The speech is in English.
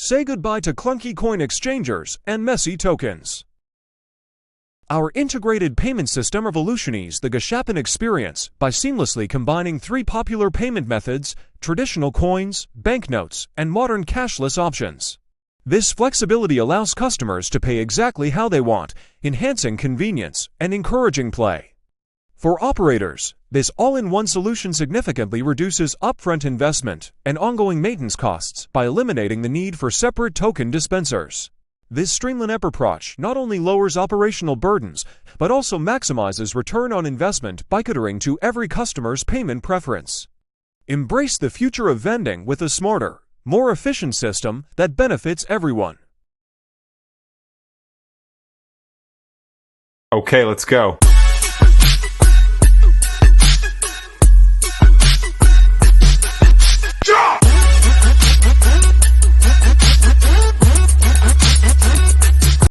Say goodbye to clunky coin exchangers and messy tokens. Our integrated payment system revolutionises the gashapon experience by seamlessly combining three popular payment methods: traditional coins, banknotes, and modern cashless options. This flexibility allows customers to pay exactly how they want, enhancing convenience and encouraging play. For operators, this all-in-one solution significantly reduces upfront investment and ongoing maintenance costs by eliminating the need for separate token dispensers. This streamlined approach not only lowers operational burdens, but also maximizes return on investment by catering to every customer's payment preference. Embrace the future of vending with a smarter, more efficient system that benefits everyone. Okay, let's go.